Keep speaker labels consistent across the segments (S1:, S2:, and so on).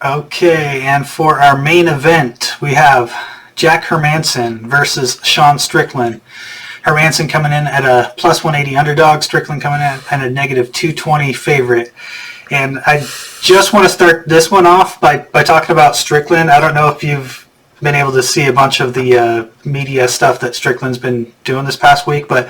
S1: Okay, and for our main event, we have Jack Hermansson versus Sean Strickland. Hermansson coming in at a plus 180 underdog, Strickland coming in at a negative 220 favorite. And I just want to start this one off by talking about Strickland. I don't know if you've been able to see a bunch of the media stuff that Strickland's been doing this past week, but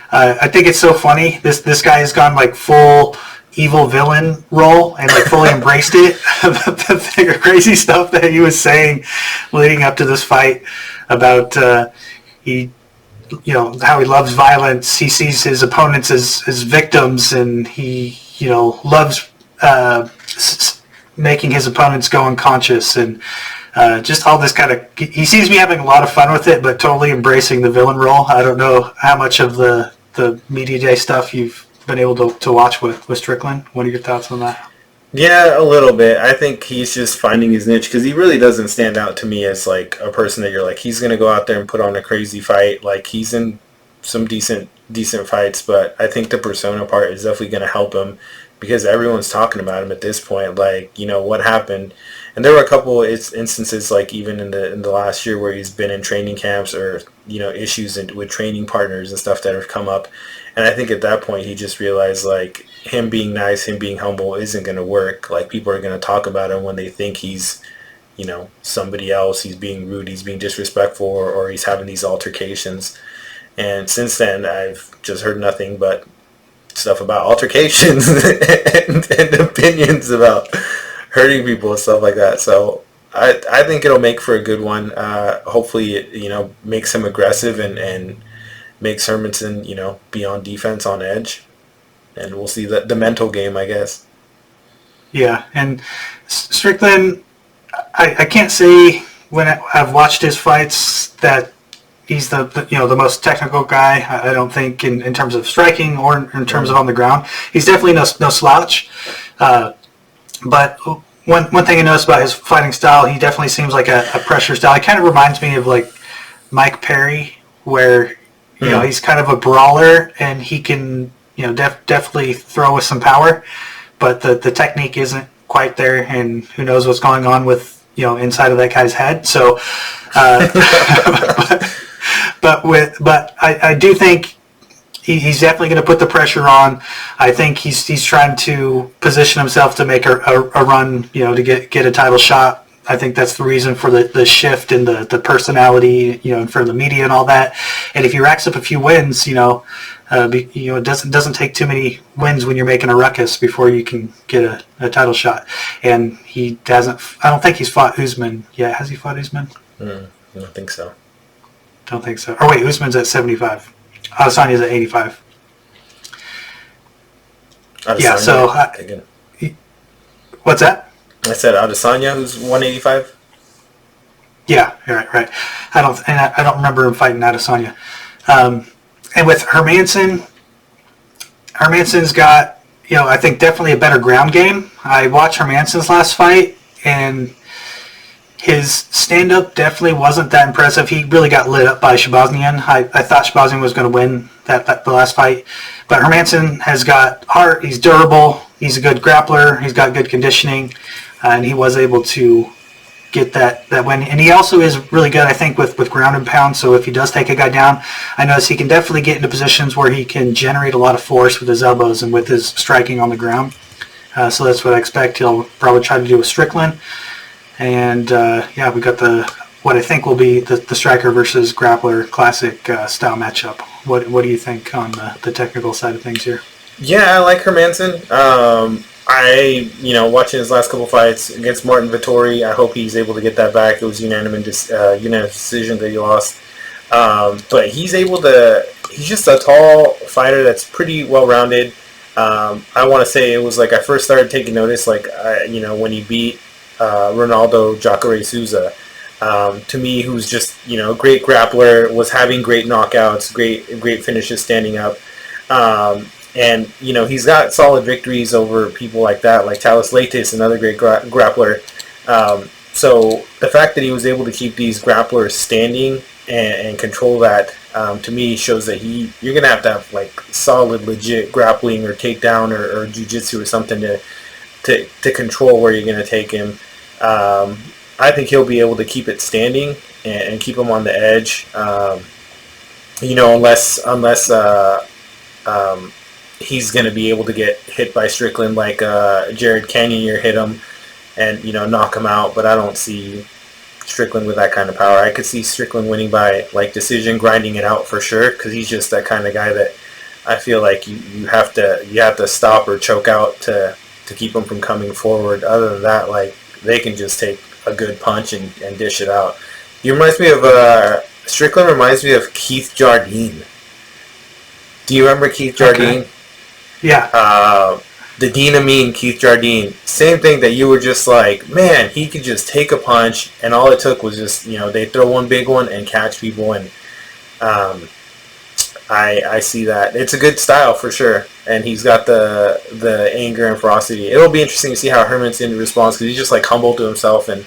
S1: I think it's so funny. This guy has gone like full evil villain role and like fully embraced it. The crazy stuff that he was saying leading up to this fight about how he loves violence. He sees his opponents as victims, and he loves making his opponents go unconscious, and just all this kind of. He seems to be having a lot of fun with it, but totally embracing the villain role. I don't know how much of the media day stuff you've been able to watch with Strickland. What are your thoughts on that?
S2: Yeah, a little bit. I think he's just finding his niche because he really doesn't stand out to me as like a person that you're like, he's going to go out there and put on a crazy fight. Like, he's in some decent fights, but I think the persona part is definitely going to help him because everyone's talking about him at this point. Like, what happened? And there were a couple instances, like even in the last year, where he's been in training camps or issues with training partners and stuff that have come up. And I think at that point he just realized like him being nice, him being humble isn't going to work. Like, people are going to talk about him when they think he's somebody else. He's being rude, he's being disrespectful, or he's having these altercations. And since then I've just heard nothing but stuff about altercations and opinions about hurting people and stuff like that. So I think it'll make for a good one. Hopefully it makes him aggressive and makes Hermansson be on defense, on edge, and we'll see the mental game, I guess.
S1: Yeah, and Strickland, I can't say when I've watched his fights that he's the most technical guy. I don't think in terms of striking or in terms of on the ground. He's definitely no slouch. But one thing I noticed about his fighting style, he definitely seems like a pressure style. He kind of reminds me of like Mike Perry, where he's kind of a brawler and he can definitely throw with some power, but the technique isn't quite there, and who knows what's going on with inside of that guy's head. So, but I do think he's definitely going to put the pressure on. I think he's trying to position himself to make a run, to get a title shot. I think that's the reason for the shift in the personality, in front of the media and all that. And if he racks up a few wins, it doesn't take too many wins when you're making a ruckus before you can get a title shot. And he hasn't. I don't think he's fought Usman yet. Has he fought Usman?
S2: I don't think so.
S1: Don't think so. Or wait, Usman's at 75. Adesanya's at 85.
S2: Adesanya,
S1: yeah. So what's that?
S2: I said Adesanya, who's 185.
S1: Yeah, right. I don't remember him fighting Adesanya. And with Hermansson's got I think definitely a better ground game. I watched Hermansson's last fight, and his stand-up definitely wasn't that impressive. He really got lit up by Shabazzian. I thought Shabazzian was going to win the last fight. But Hermansson has got heart. He's durable. He's a good grappler. He's got good conditioning. And he was able to get that win. And he also is really good, I think, with ground and pound. So if he does take a guy down, I notice he can definitely get into positions where he can generate a lot of force with his elbows and with his striking on the ground. So that's what I expect he'll probably try to do with Strickland. And we got what I think will be the striker versus grappler classic style matchup. What do you think on the technical side of things here?
S2: Yeah, I like Hermansson. Watching his last couple fights against Martin Vettori, I hope he's able to get that back. It was unanimous decision that he lost. But he's just a tall fighter that's pretty well-rounded. I want to say it was like I first started taking notice, when he beat Ronaldo Jacare Souza. To me, who's just, a great grappler, was having great knockouts, great finishes standing up. And, he's got solid victories over people like that, like Talis Leites, another great grappler. So the fact that he was able to keep these grapplers standing and control that, to me, shows that you're going to have like solid, legit grappling or takedown or jiu-jitsu or something to control where you're going to take him. I think he'll be able to keep it standing and keep him on the edge. Unless he's going to be able to get hit by Strickland like Jared Cannonier hit him and, knock him out. But I don't see Strickland with that kind of power. I could see Strickland winning by decision, grinding it out for sure, because he's just that kind of guy that I feel like you have to stop or choke out to keep him from coming forward. Other than that, they can just take a good punch and dish it out. Strickland reminds me of Keith Jardine. Do you remember Keith Jardine?
S1: Okay. Yeah.
S2: The Dean Amin Keith Jardine. Same thing, that you were just like, man, he could just take a punch, and all it took was just, they throw one big one and catch people, and I see that. It's a good style for sure, and he's got the anger and ferocity. It'll be interesting to see how Hermansson responds, because he's just humble to himself, and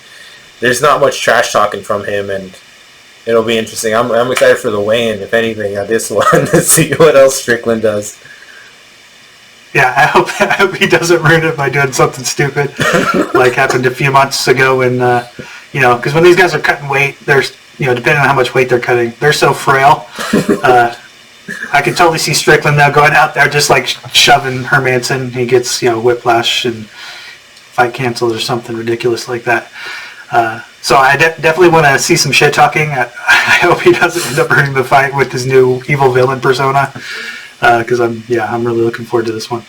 S2: there's not much trash talking from him, and it'll be interesting. I'm excited for the weigh-in, if anything, at this one to see what else Strickland does.
S1: Yeah, I hope he doesn't ruin it by doing something stupid, like happened a few months ago when, because when these guys are cutting weight, there's, depending on how much weight they're cutting, they're so frail. I could totally see Strickland now going out there just shoving Hermansson. He gets, whiplash and fight canceled or something ridiculous like that. So I definitely want to see some shit talking. I hope he doesn't end up ruining the fight with his new evil villain persona. Because I'm really looking forward to this one.